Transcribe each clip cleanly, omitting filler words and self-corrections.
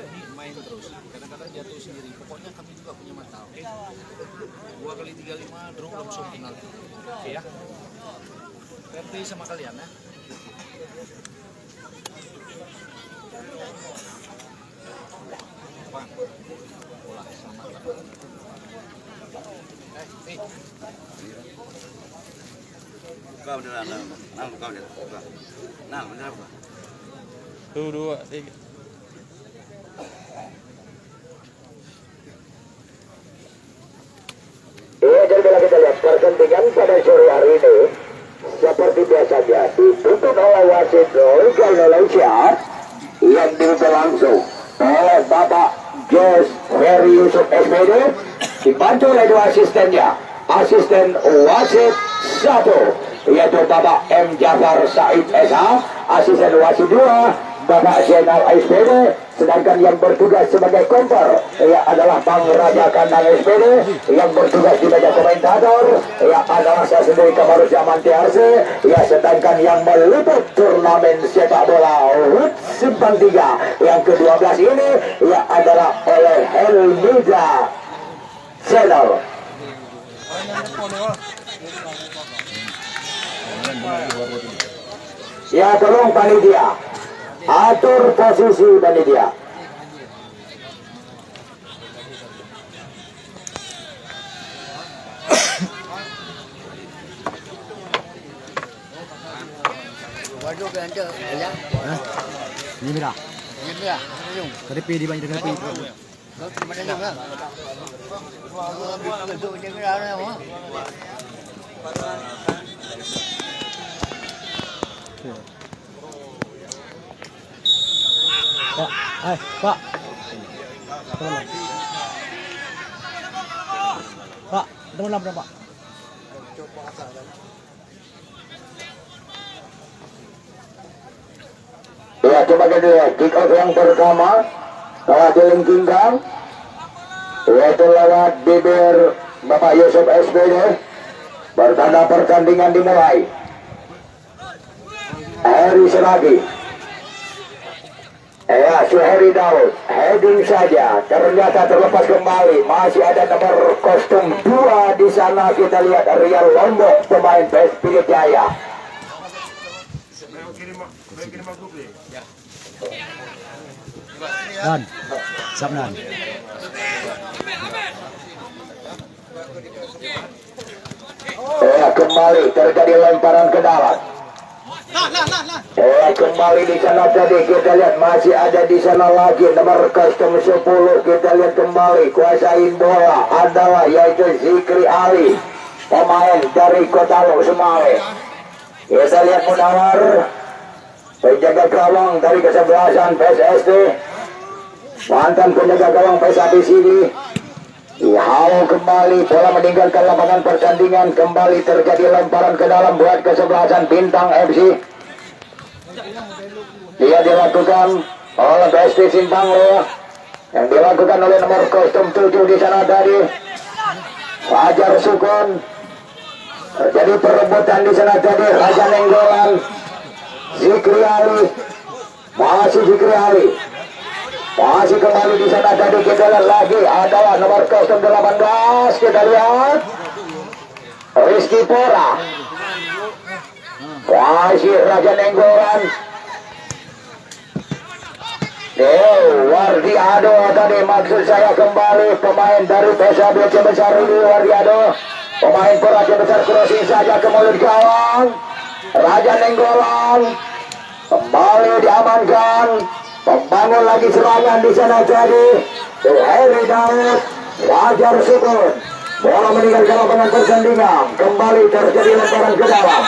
Ini main terus, kadang-kadang jatuh sendiri. Pokoknya kami juga punya mata. 2 kali 35 draw langsung penalti. Oke ya. Fair play sama kalian ya. Bang, bola sama. Buka beneran, nah buka beneran, buka. Nah beneran buka. 1, 2, 3. Iya, jadi bila kita lihat pertandingan pada sore hari ini seperti biasanya dituntut oleh wasit Liga Indonesia yang dipimpin langsung oleh Bapak Jos Ferry Yusuf SPD, dibantu oleh 2 asistennya. Asisten wasit 1 yaitu Bapak M. Jafar Said SH, asisten wasit 2 Bapak Zainal SPD, sedangkan yang bertugas sebagai kompor adalah Bang Raja Kandang SPD, yang bertugas di meja komentator adalah saya sendiri Kamaruzaman TRC, sedangkan yang meliput turnamen sepak bola HUT Simpang 3 yang ke-12 ini adalah oleh Helmiza Channel. Ya, tolong panitia atur posisi panitia. Waduh, ganda ya. Ini dah. Ini ya, yung. Karipi di banyak karipi. Mana nang lah. Betul je kira na mo. Pak, Pak. Tolong. Pak, tolong Pak. Ya, coba kita lihat kick off yang pertama lewat dilengkingkan, yaitu lewat bibir Bapak Yusuf SPD. Bertanda pertandingan dimulai. Heri Selagi. Ya, Suheri Daud heading saja, ternyata terlepas kembali. Masih ada nomor kostum 2 di sana. Kita lihat Rial Lombok, pemain PS Pilihan Jaya. Dan, siap Dan. Ya, kembali terjadi lemparan ke dalam. Kembali di sana tadi kita lihat masih ada di sana lagi nomor kostum 10. Kita lihat kembali kuasain bola adalah yaitu Zikri Ali, pemain dari Kota Lo Semawe. Kita lihat Munawar, penjaga gawang dari kesebelasan PSSD, mantan penjaga gawang PSABCD. Halo, kembali bola meninggalkan lapangan pertandingan. Kembali terjadi lemparan ke dalam buat kesebelasan Bintang FC. Dia dilakukan oleh BSD Simpang Lo, yang dilakukan oleh nomor kostum 7 di sana tadi Fajar Sukun. Terjadi perebutan di sana tadi Raja Nenggolan, Zikri Ali, masih Zikri Ali. Masih kembali di sana tadi kita lihat lagi adalah nomor kostum 18. Kita lihat Rizky Pora, masih Raja Nenggolan. Wardiado tadi maksud saya, kembali pemain dari PSABC besar ini. Wardiado, pemain Peraja besar, crossing saja ke mulut gawang. Raja Nenggolan kembali diamankan. Membangun lagi serangan di sana tadi Heri Daud, Fajar Sukun. Bola meninggalkan lapangan pertandingan. Kembali terjadi lemparan ke dalam,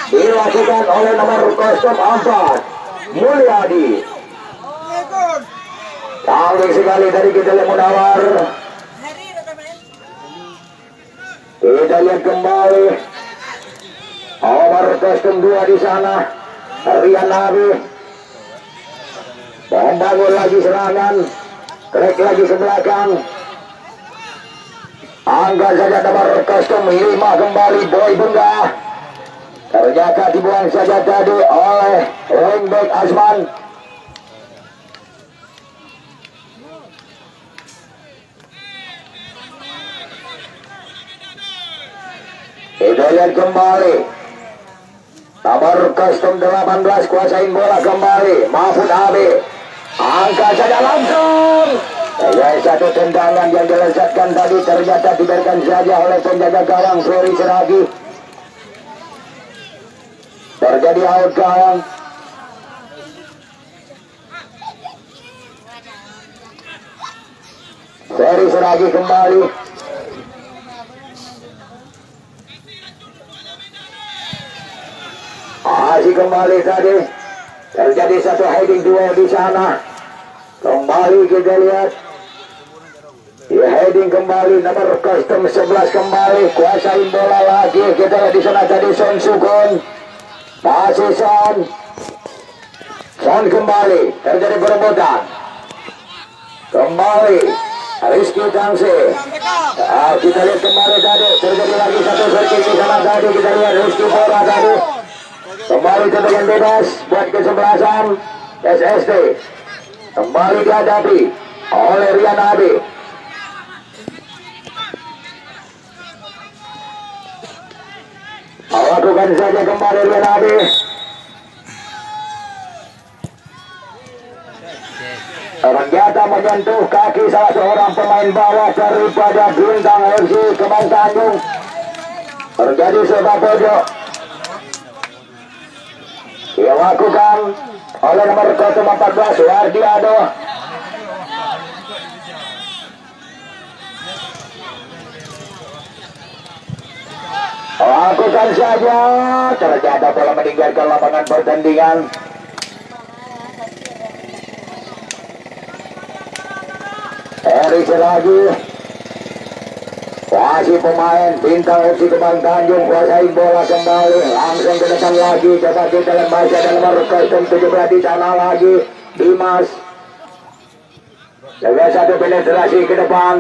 dilakukan oleh nomor kostum 4 Mulyadi. Canggih sekali dari kita lihat Munawar. Kita lihat kembali nomor kostum 2 di sana Rian Nabi. Membangun lagi serangan, krek lagi ke belakang. Angkat saja nomor kostum 5 kembali Boy Bunda. Ternyata dibuang saja tadi oleh wingback Asman. Hidayat kembali. Nomor kostum 18 kuasain bola kembali. Mahfud Abi. Angkat saja langsung. Satu tendangan yang dilesatkan tadi ternyata diberikan saja oleh penjaga gawang Ferry Seragi. Terjadi out gawang. Ferry Seragi kembali. Masih kembali tadi. Terjadi satu heading duel di sana. Kembali kita lihat. Ya, heading kembali nomor kostum 11 kembali kuasain bola lagi. Kita lihat di sana tadi Son Sukun. Masih Son kembali. Terjadi perebutan. Kembali Rizky Tangsi. Kita lihat kembali tadi terjadi lagi satu servis di sana tadi. Kita lihat Rizky Pora tadi. Kembali tendangan bebas buat kesebelasan SST. Kembali dihadapi oleh Rian Abi. Lakukan saja kembali Rian Abi. Ternyata menyentuh kaki salah seorang pemain bawah daripada Bintang FC Kemang Tanjung. Terjadi sepak pojok. Dilakukan oleh nomor 14 Wardiado. Lakukan saja. Ternyata bola meninggalkan lapangan pertandingan. Eri lagi. Masih pemain Bintang FC Kemang Tanjung kuasain bola kembali. Langsung ke depan lagi. Coba kita lihat baca dan nomor kostum 17 di sana lagi. Dimas. Jaga satu penetrasi ke depan.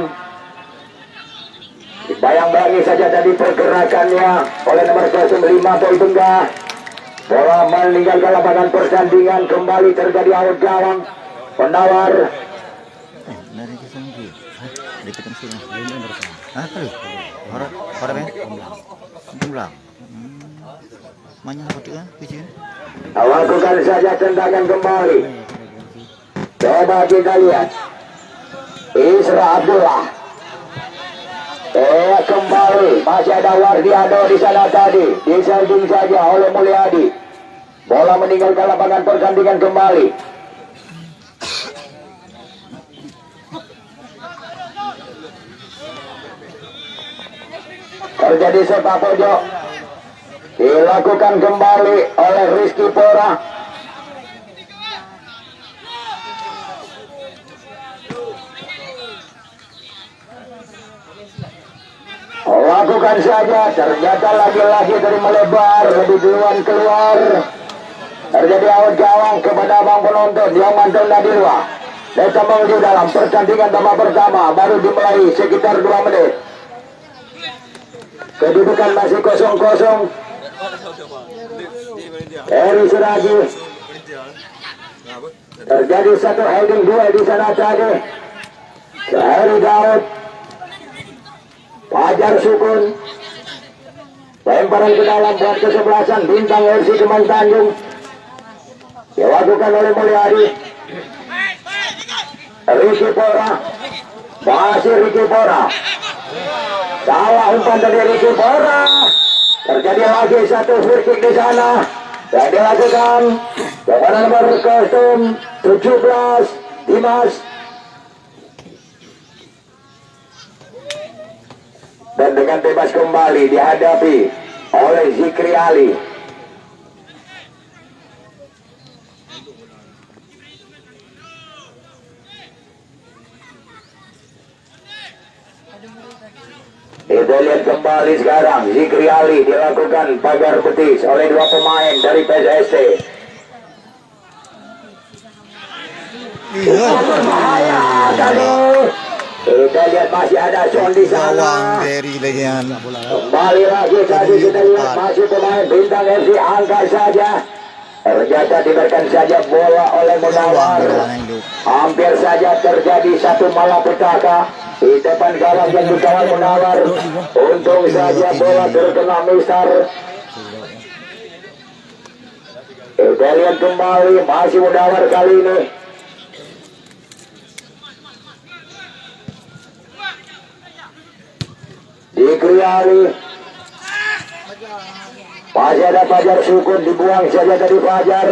Bayang-bayangi saja tadi pergerakannya oleh nomor kostum 5 Boy Benggah. Bola meninggalkan lapangan pertandingan. Kembali terjadi out gawang. Penawar. Dari kesini. Dari ketemu sini. Kali. Para ben. Jumlah. Banyak seperti kan? Kecil. Lakukan saja tendangan kembali. Coba kita lihat. Isra Abdullah. Kembali. Masih ada Wardiado di sana tadi. Diserting saja oleh Mulyadi. Bola meninggalkan lapangan pertandingan kembali. Terjadi sepak pojok. Dilakukan kembali oleh Rizky Pora. Lakukan saja. Ternyata lagi-lagi dari melebar. Lebih duluan keluar. Terjadi out gawang kepada abang penonton yang mantul Nadilwa. Mereka menuju dalam pertandingan babak pertama. Baru dimulai sekitar 2 menit. Kedudukan masih kosong-kosong. Eri Seragi. Terjadi satu heading duel di sana tadi. Eri Daud. Fajar Sukun. Lemparan ke dalam buat kesebelasan Bintang FC Kemang Tanjung. Dilakukan oleh Mulyadi. Ricky Pora. Masih Ricky Pora. Salah umpan dari Ricky Pora. Terjadi lagi satu free kick di sana. Dan dilakukan kepada nomor kostum 17 Dimas. Dan dengan bebas kembali dihadapi oleh Zikri Ali. Kita lihat kembali sekarang Zikri Ali dilakukan pagar betis oleh 2 pemain dari PSST. Berbahaya tadi. Kita lihat masih ada Son di sana. Dari legian. Kembali lagi tadi kita lihat masih pemain Bintang FC angkat saja. Ternyata diberikan saja bola oleh Munawar. Hampir saja terjadi satu malapetaka di depan gawang yang dikawal Munawar. Untung saja bola terkena misar. Kita lihat kembali, masih Munawar kali ini. Zikri Ali. Masih ada Fajar Sukun, dibuang saja dari Fajar.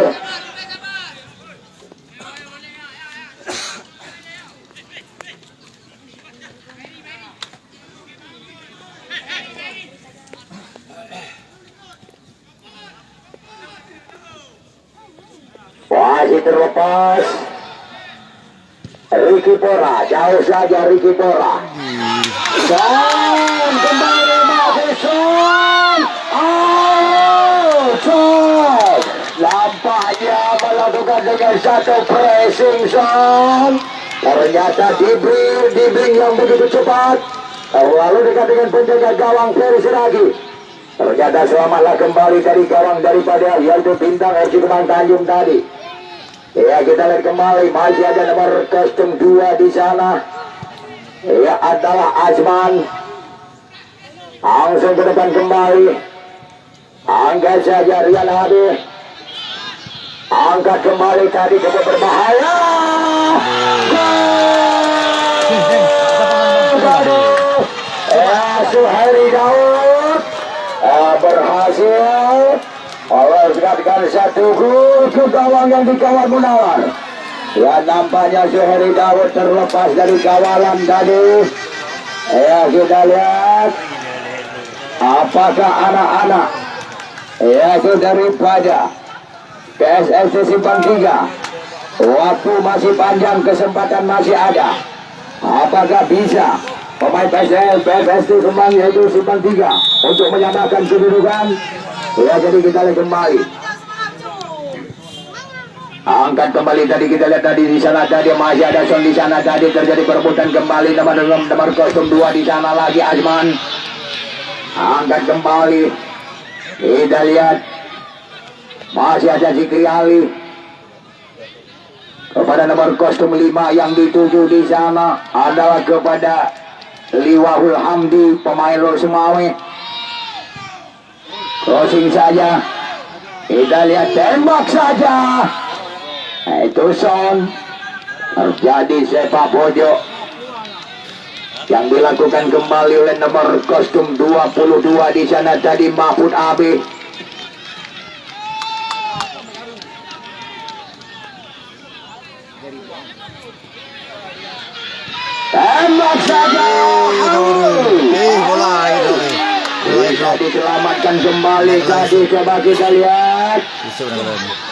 Masih terlepas. Ricky Pora, jauh saja Ricky Pora. Dan kembali Matheson. Son nampaknya melakukan dengan satu pressing Son. Ternyata dibring yang begitu cepat. Lalu dekat dengan penjaga gawang Ferry Siragi. Ternyata selamatlah kembali dari gawang daripada yaitu bintang FC Kemang Tanjung tadi. Ya, kita lihat kembali, masih ada nomor kostum 2 di sana. Ya, adalah Azman. Langsung ke depan kembali. Angkat saja Rian Habib. Angkat kembali tadi cukup berbahaya. Suhairi Daud berhasil meloloskan satu gol ke gawang yang dikawal Munawar. Ya, nampaknya Suhairi Daud terlepas dari kawalan tadi. Ya, kita lihat apakah anak-anak yaitu daripada PSSC Simpang 3. Waktu masih panjang, kesempatan masih ada. Apakah bisa pemain PSSC Kemang yaitu Simpang 3 untuk menyamakan kedudukan? Ya, jadi kita lihat kembali. Angkat kembali tadi, kita lihat tadi di sana tadi masih ada Son di sana tadi, terjadi perebutan kembali nomor kostum 2 di sana lagi Azman. Angkat kembali. Kita lihat masih ada Zikri Ali kepada nomor kostum 5 yang dituju di sana adalah kepada Liwahul Hamdi, pemain Lor Semawe. Crossing saja, kita lihat tembak saja. Itu Son, terjadi sepak pojok yang dilakukan kembali oleh nomor kostum 22 di sana tadi Mahfud Abi. Tembak saja. Bola itu. Bisa diselamatkan kembali tadi, coba kita lihat.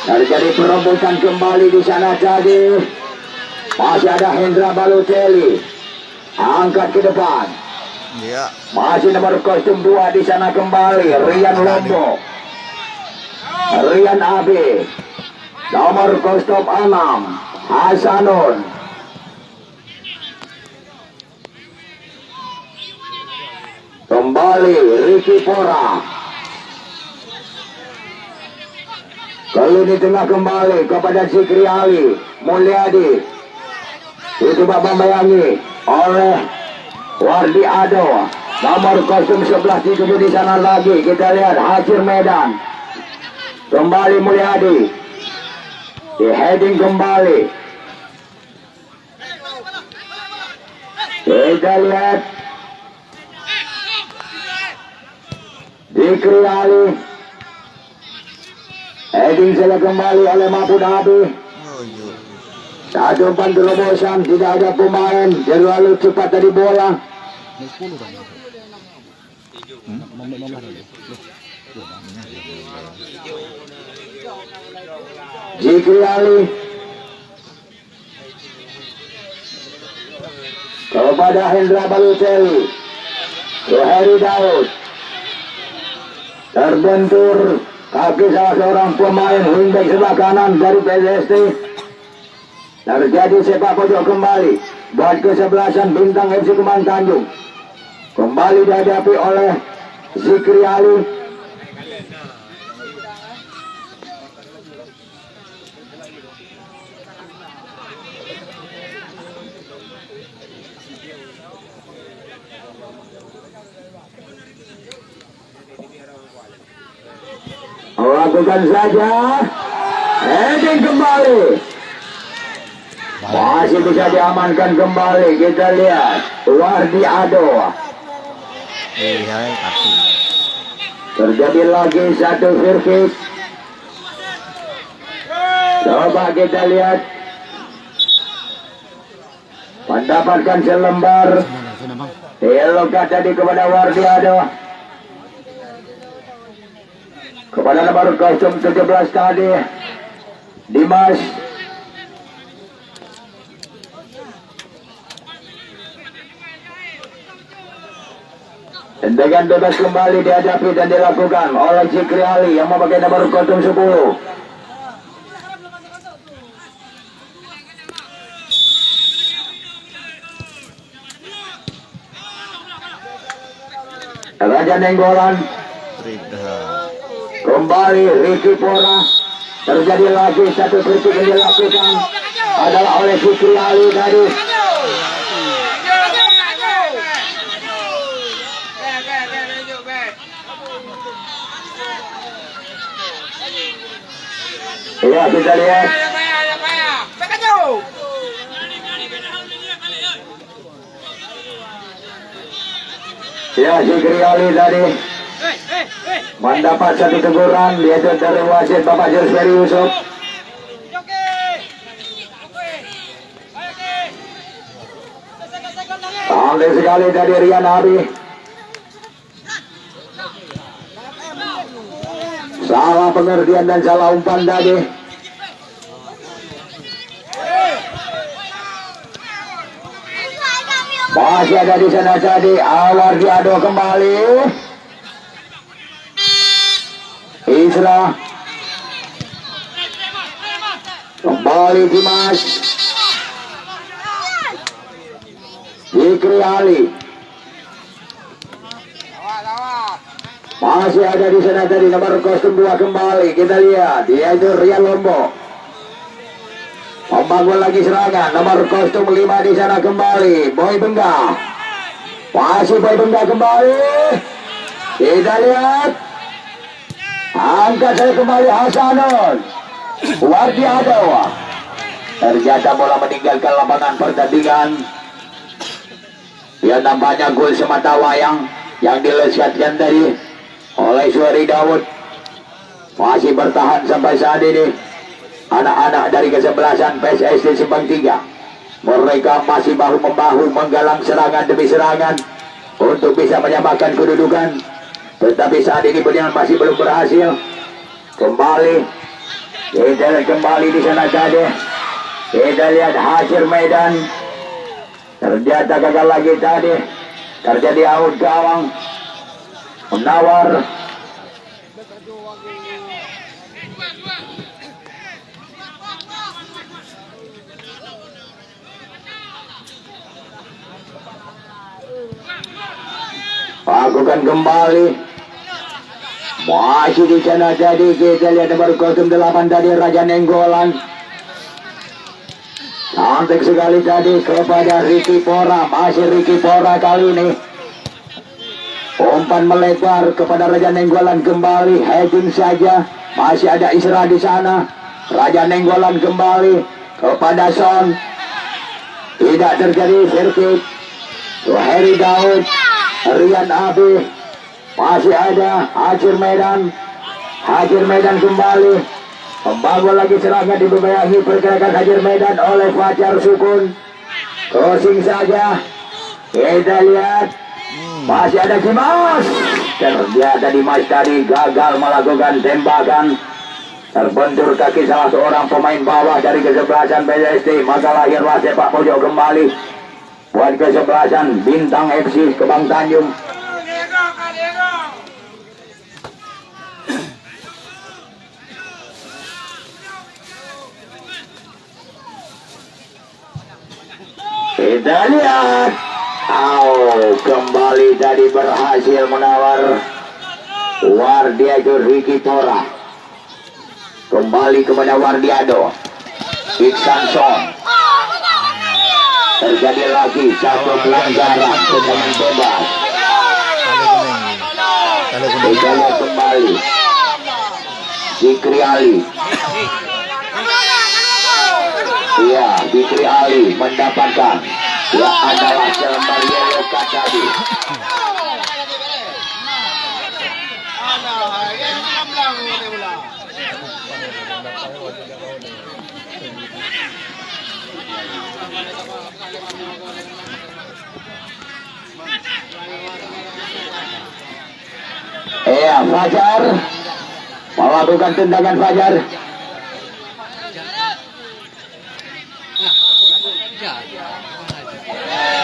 Terjadi perobohan kembali di sana tadi. Masih ada Hendra Balotelli. Angkat ke depan. Iya. Masih nomor kostum 2 di sana kembali Rian Lombo. Rian Abi. Nomor kostum 6 Hasanun. Kembali Ricky Pora. Kali ini tengah kembali kepada Zikri Ali Mulyadi. Itu Bapak Bayangi oleh Wardi Ado. Nomor kostum 11 dituju di sana lagi. Kita lihat hasil Medan. Kembali Mulyadi. Di heading kembali. Kita lihat Zikri Ali. Heading saja kembali oleh Mahfud Abi. Satu umpan terobosan, tidak ada pemain, terlalu cepat dari bola. Zikri Ali kepada Hendra Balotelli. Suhairi Daud terbentur kaki salah seorang pemain wingback sebelah kanan dari PSST. Terjadi sepak pojok kembali buat kesebelasan bintang FC Kemang Tanjung. Kembali dihadapi oleh Zikri Ali. lakukan saja. Heading kembali. Masih bisa diamankan kembali. Kita lihat Wardi Ado. Tapi Terjadi lagi satu free kick. Coba kita lihat. Mendapatkan selembar. Yellow card tadi kepada Wardi Ado. Kepada nomor kostum 17 tadi Dimas. Tendangan bebas kembali dihadapi dan dilakukan oleh Zikri Ali yang memakai nomor kostum 10. Raja Nenggolan. Kembali Ricky Pora. Terjadi lagi satu kritik yang dilakukan adalah oleh Zikri Ali tadi. Ya, kita lihat. Ya, Zikri Ali tadi mendapat satu teguran, yaitu dari wasit Bapak Josferi Yusuf. Pandai sekali dari Rian Abi. Salah pengertian dan salah umpan tadi. Masih ada di sana tadi. Wardi Ado kembali. Isra. Kembali Dimas. Zikri Ali. Masih ada di sana tadi nomor kostum 2 kembali. Kita lihat, dia itu Rian Lombok. Membangun lagi serangan. Nomor kostum 5 di sana kembali. Boy Benggah. Masih Boy Benggah kembali. Kita lihat. Angkat saya kembali Hasanun. Wardi Ado. Ternyata bola meninggalkan lapangan pertandingan. Ya, nampaknya gol semata wayang yang dilesatkan tadi oleh Suari Daud. Masih bertahan sampai saat ini anak-anak dari kesebelasan PSSD Simpang 3. Mereka masih bahu-membahu menggalang serangan demi serangan untuk bisa menyamakan kedudukan. Tetapi saat ini Belian masih belum berhasil. Kembali kita lihat kembali di sana tadi. Kita lihat hasil medan. Ternyata gagal lagi tadi. Terjadi out gawang. Menawar. Lakukan kembali. Masih di sana tadi. Kita lihat nomor kostum 8 tadi Raja Nenggolan. Cantik sekali tadi kepada Ricky Pora. Masih Ricky Pora kali ini. Umpan melebar kepada Raja Nenggolan kembali. Heding saja. Masih ada Isra di sana. Raja Nenggolan kembali kepada Son. Tidak terjadi sirkuit. Heri Daud. Rian Abi. Masih ada Hajir Medan. Hajir Medan kembali. Membangun lagi serangan dibayangi pergerakan Hajir Medan oleh Fajar Sukun. Crossing saja. Kita lihat. Masih ada Dimas. Ternyata Dimas tadi gagal melakukan tembakan. Terbentur kaki salah seorang pemain bawah dari kesebelasan PSSD. Maka lahirlah sepak pojok kembali buat kesebelasan Bintang FC Kebang Tanjung. Kita lihat. Kembali tadi berhasil menawar Wardiado Ricky Pora. Kembali kepada Wardiado. Iksan Son. Terjadi lagi satu pelanggaran tendangan bebas. Kita lihat kembali. Fikri Ali. Iya, Fikri Ali mendapatkan ya adalah selembar yellow card tadi. Iya, Fajar melakukan tendangan Fajar.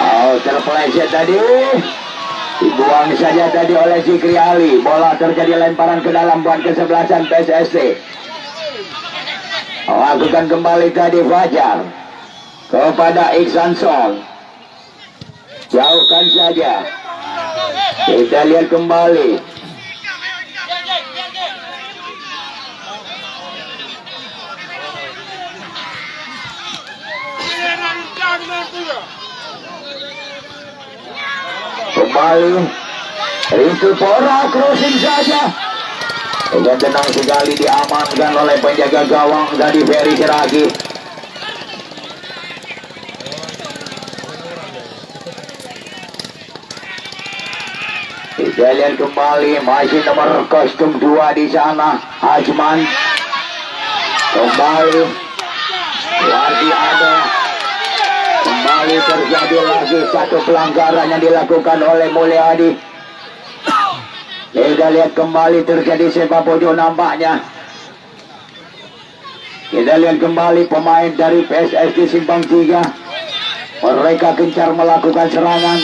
Oh, terpeleset tadi. Dibuang saja tadi oleh Fikri Ali. Bola terjadi lemparan ke dalam buat kesebelasan PSST. Lakukan kembali tadi Fajar kepada Iksan Son. Jauhkan saja. Kita lihat kembali. Kembali Ricky Pora crossing saja. Dengan tenang sekali diamankan oleh penjaga gawang dari Ferry Siragi. Kita lihat kembali masih nomor kostum 2 di sana, Hajman. Kembali Wardi ada. Kembali terjadi lagi satu pelanggaran yang dilakukan oleh Mulyadi. Kita lihat kembali terjadi sepak pojok nampaknya. Kita lihat kembali pemain dari PSSD Simpang 3. Mereka gencar melakukan serangan.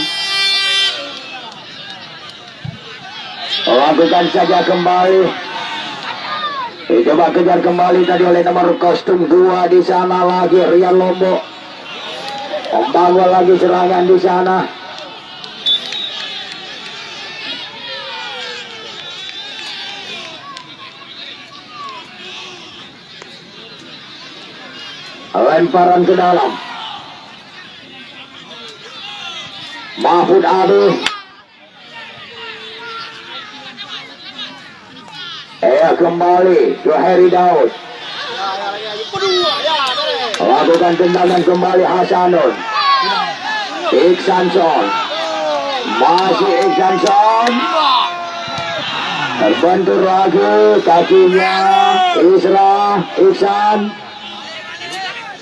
Lakukan saja kembali. Coba kejar kembali tadi oleh nomor kostum 2 di sana lagi Rian Lombok. Membangun lagi serangan di sana. Lemparan ke dalam. Mahfud Adi. Kembali Johari Daud. Lakukan tendangan kembali Hasanun. Iksanson. Masih Iksanson. Terbentur lagi kakinya Iksan.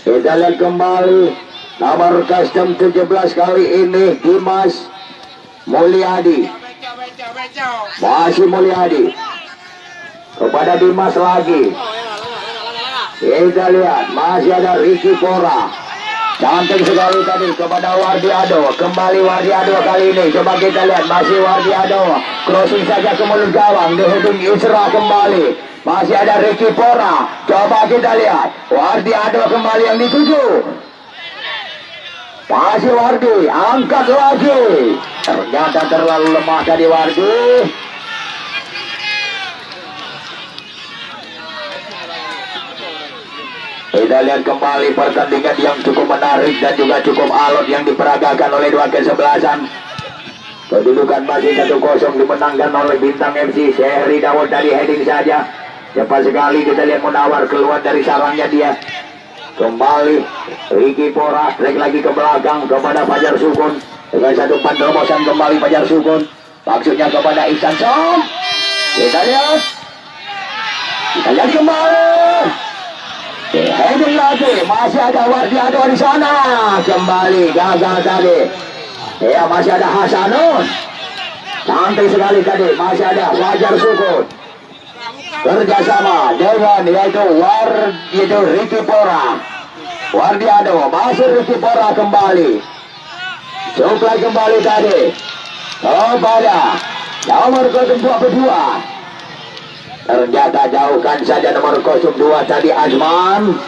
Kita lihat kembali nomor custom 17 kali ini Dimas Mulyadi. Masih Mulyadi kepada Dimas lagi. Kita lihat masih ada Ricky Pora. Cantik sekali tadi kepada Wardiado. Kembali Wardiado kali ini. Coba kita lihat masih Wardiado. Crossing saja ke mulut gawang. Dihubung Isra kembali. Masih ada Ricky Pora. Coba kita lihat. Wardiado kembali yang dituju. Masih Wardi. Angkat lagi. Ternyata terlalu lemah tadi Wardi. Kita lihat kembali pertandingan yang cukup menarik dan juga cukup alot yang diperagakan oleh dua kesebelasan. Kedudukan masih 1-0 dimenangkan oleh Bintang MC. Syahri Dawud dari heading saja. Cepat sekali kita lihat Munawar keluar dari sarangnya dia. Kembali Ricky Pora break lagi ke belakang kepada Fajar Sukun. Dengan satu terobosan kembali Fajar Sukun. Maksudnya kepada Iksan Som. Kita lihat kembali. Heading lagi, masih ada Wardiado di sana. Kembali gagal tadi. Ya, masih ada Hasanun. Cantik sekali tadi. Masih ada Fajar Sukun. Kerjasama dengan yaitu Ricky Pora. Wardiado, masih Ricky Pora kembali. Suplai kembali tadi kepada nomor 22. Ternyata jauhkan saja nomor 02 tadi Azman.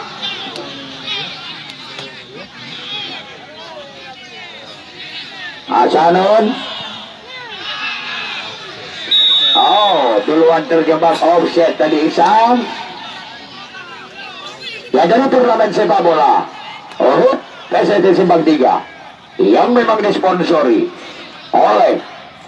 Hasanun. Oh, duluan terjebak offset tadi Isam. Ya, dari turnamen sepak bola PSSD Simpang 3 yang memang disponsori oleh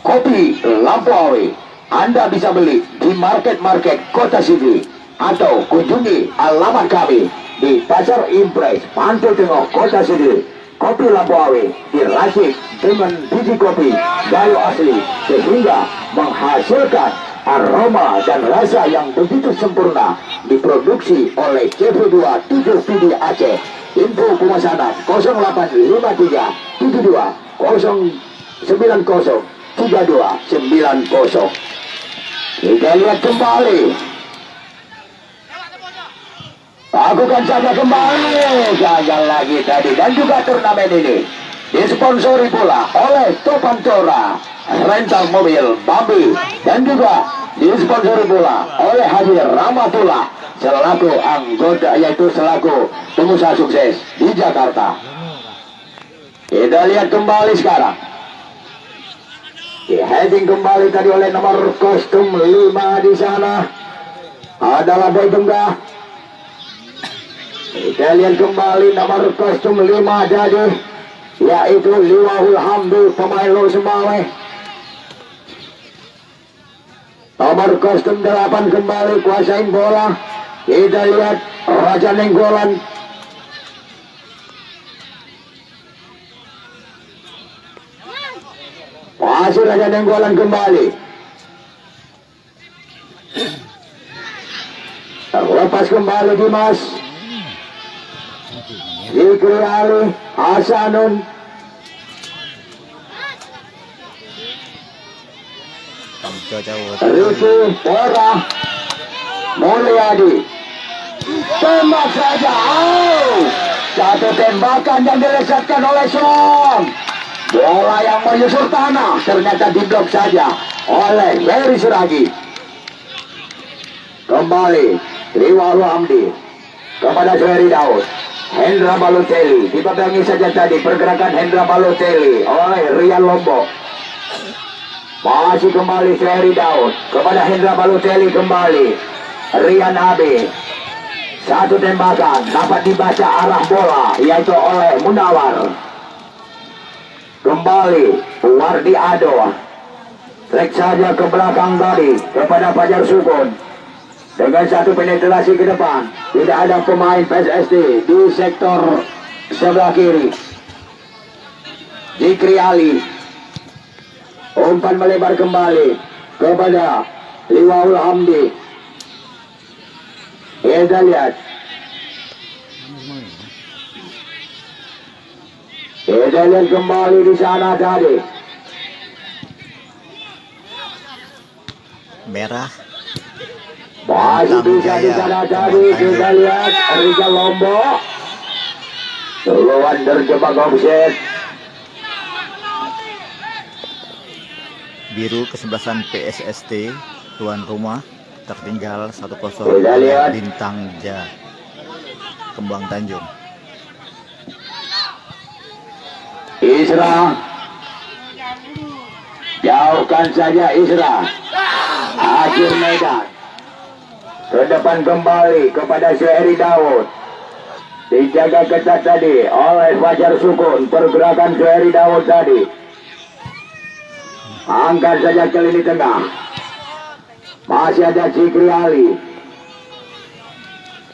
Kopi Lampauwi. Anda bisa beli di market-market Kota Sigi. atau kunjungi alamat kami di Pasar Impres, Pantai Tengah, Kota Kediri. Kopi Labuawi diracik dengan biji kopi gayo asli sehingga menghasilkan aroma dan rasa yang begitu sempurna. Diproduksi oleh CV2 7 PD Aceh. Info pemesanan 0853 72 090 3290. Kita lihat kembali. Lakukan saja kembali. Gagal lagi tadi. Dan juga turnamen ini disponsori pula oleh Topan Tora, rental mobil Bambi, dan juga disponsori pula oleh Haji Ramatullah selaku anggota, yaitu selaku pengusaha sukses di Jakarta. Kita lihat kembali sekarang. Di heading kembali tadi oleh nomor kostum 5 di sana adalah Boy Benggah. Kita lihat kembali nomor kostum 5 jadi yaitu Liwahul Hamdi, pemain Lo Semawe. Nomor kostum 8 kembali kuasain bola. Kita lihat Raja Nenggolan. Masih Raja Nenggolan kembali. Terlepas kembali Dimas. Zikri Ali, Hasanun. Riki, Pora, Mulyadi. Tembak saja. Satu tembakan yang dilesatkan oleh Song. Bola yang menyusur tanah ternyata diblok saja oleh Ferry Suragi. Kembali Liwahul Hamdi kepada Ferry Daud. Hendra Balotelli, dipegangi saja tadi pergerakan Hendra Balotelli oleh Rian Lombok. Masih kembali Ferry Daud kepada Hendra Balotelli kembali. Rian Abi. Satu tembakan dapat dibaca arah bola yaitu oleh Munawar. Kembali Wardi Ado. Trek saja ke belakang tadi kepada Fajar Sukun. Dengan satu penetrasi ke depan, tidak ada pemain PSSD di sektor sebelah kiri. Zikri Ali. Umpan melebar kembali kepada Liwahul Hamdi. Kita lihat. Kita lihat kembali di sana tadi. Merah. Masih bisa di sana tadi. Kita lihat Rizal Lombok. Duluan terjebak offset. Biru kesebelasan PSST tuan rumah tertinggal 1-0 Kita lihat. Bintang Ja Kembang Tanjung. Isra. Jauhkan saja Isra. Akhir medan. Ke depan kembali kepada Syahri Daud. Dijaga ketat tadi oleh Fajar Sukun. Pergerakan Syahri Daud tadi. Angkat saja ke lini tengah. Masih ada Zikri Ali.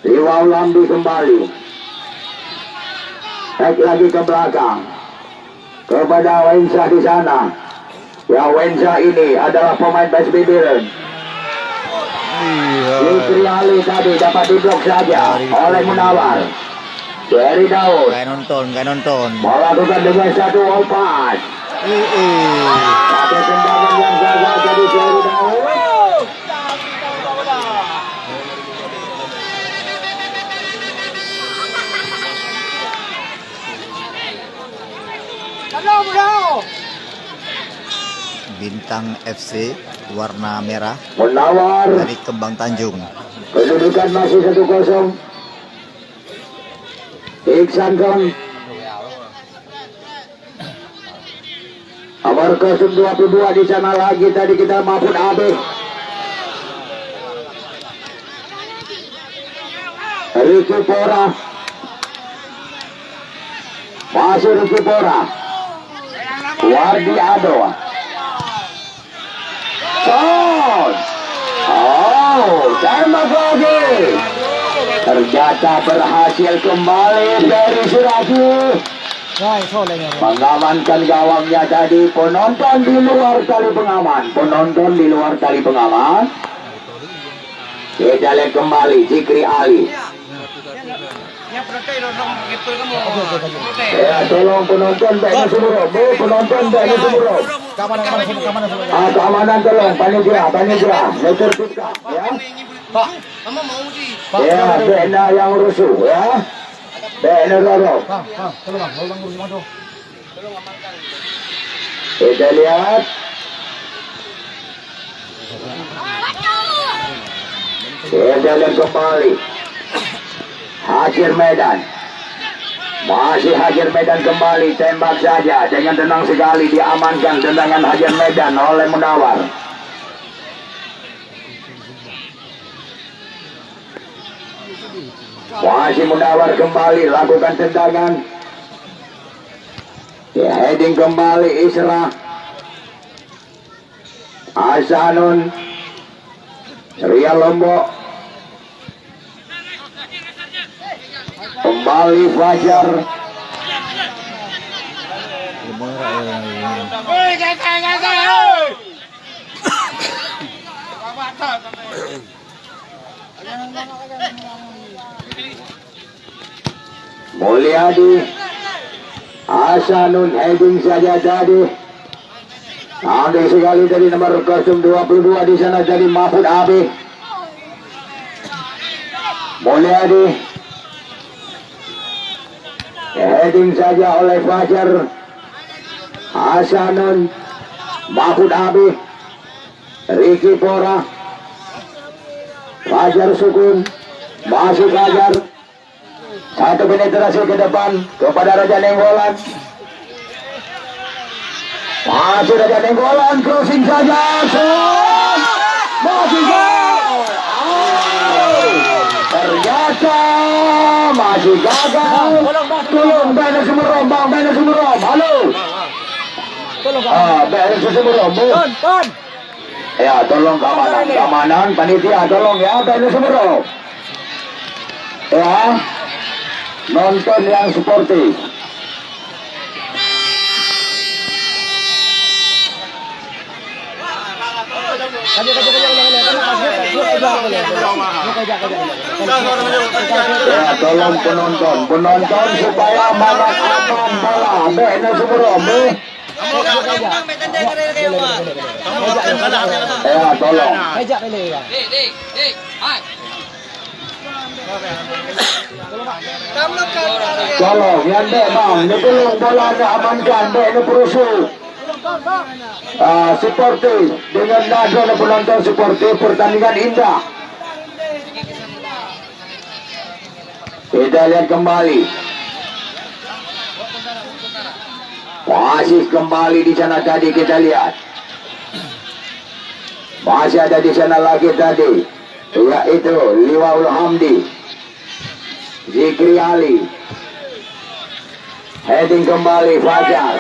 Liwahul Hamdi kembali. Naik lagi ke belakang kepada Wensa di sana. Ya, Wensa ini adalah pemain PSBB. Zikri Ali tadi dapat diblok saja oleh Munawar. Syahri Daud Gak nonton. melakukan dengan satu umpan. Satu tendangan yang gagal dari Syahri Daud. Bintang FC warna merah Munawar. dari Kembang Tanjung. Kedudukan masih 1-0. Iksan Kong. Nomor 022 di sana lagi tadi kita maupun Abe. Ricky Pora. Masih Ricky Pora. Wardi Ado. Shot. Oh, tembak lagi. Ternyata berhasil kembali dari Siragi mengamankan gawangnya tadi. Penonton di luar tali pengaman, penonton di luar tali pengaman. Kita lihat kembali Zikri Ali. Ya, tolong penonton Beno Sumuro, penonton Beno Sumuro. Keamanan tolong, panitia, netertibkan ya. Ya, Bena yang rusuh ya. Bena Roro. Kita lihat. Kita lihat kembali. Hajar Medan. Masih Hajar Medan kembali, tembak saja dengan tenang sekali, diamankan tendangan Hajar Medan oleh Munawar. Masih Munawar kembali lakukan tendangan. Heading kembali Isra. Hasanun Ria Lombok. Kembali Fajar. Mulyadi. Hasanun heading saja tadi. Andai sekali dari nomor 022 di sana jadi Mahfud Abi. Mulyadi. Heading saja oleh Fajar. Hasanun, Mahfud Abi, Ricky Pora, Fajar Sukun, masuk Fajar. Satu penetrasi ke depan kepada Raja Nenggolan. Masih Raja Nenggolan, crossing saja. Masih gol. Ternyata masih gagal. Tolong Beno Sumuro, Bang Beno Sumuro. Halo. Beno Sumuro. Ya, tolong keamanan, panitia, tolong ya Beno Sumuro. Ya, nonton yang sportif. Ya, tolong penonton supaya aman bola. Beno Sumuro. Ya, tolong. Tolong, yang bang, ini tolong bola amankan, Beno perusuh. Sportif dengan nada penonton sportif, pertandingan indah. Kita lihat kembali. Masih kembali di sana tadi kita lihat. Masih ada di sana lagi tadi, yaitu Liwaul Hamdi, Zikri Ali. Heading kembali Fajar.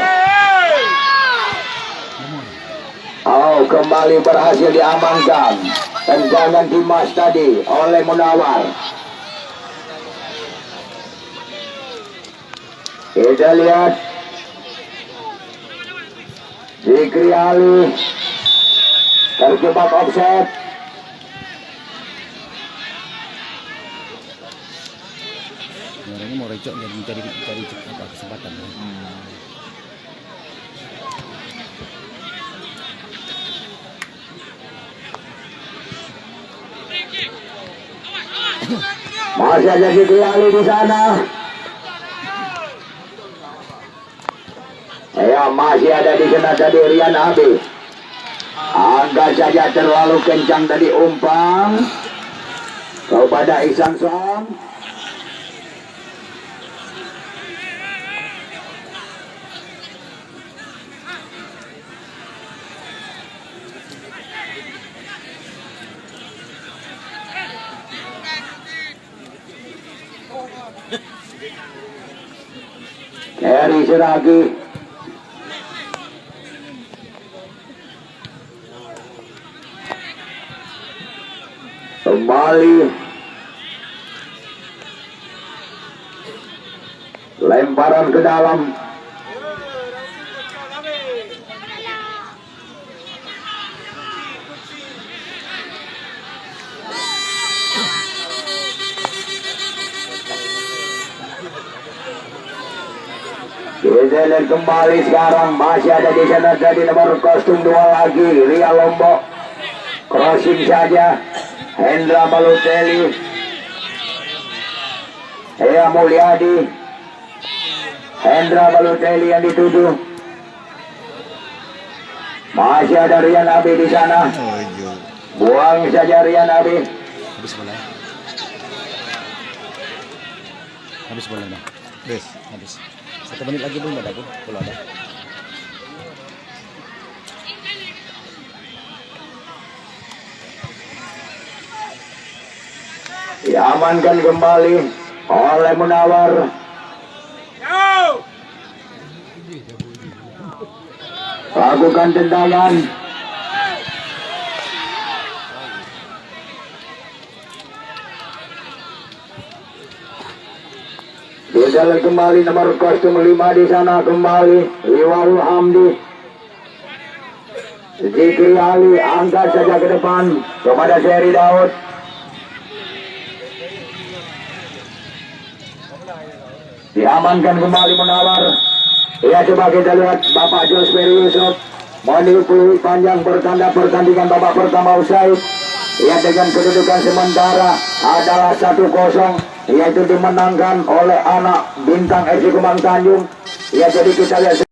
Oh, kembali berhasil diamankan. Tendangan Dimas tadi oleh Munawar. Kita lihat Zikri Ali terjebak offset. Ini mau recok jadi kesempatan. Masih ada Zikri Ali di sana. Ya, masih ada di sana tadi Rian Abi. Angkat saja terlalu kencang tadi umpan kepada Ihsan Song. Heri Siragi. Kembali lemparan ke dalam. Dijeler kembali sekarang, masih ada di sana jadi nomor kostum 2 lagi, Ria Lombok. Crossing saja, Hendra Balotelli, Ea Mulyadi, Hendra Balotelli yang dituju. Masih ada Rian Abi di sana, buang saja Rian Abi. Habis bola. Habis bola dah. Habis. 1 menit lagi belum ada pun. Kalau ada. Diamankan kembali oleh Munawar. Lakukan tendangan. Dijalan kembali nomor kostum 5 di sana kembali Liwaul Hamdi. Zikri Ali angkat saja ke depan kepada Seri Daud. Diamankan kembali Munawar. Ya, coba kita lihat Bapak Josmeri Yusuf menipu panjang bertanda pertandingan babak pertama usai. Ya, dengan kedudukan sementara adalah 1-0, yaitu dimenangkan oleh anak bintang FC Kemang Tanjung. Ya, jadi kita lihat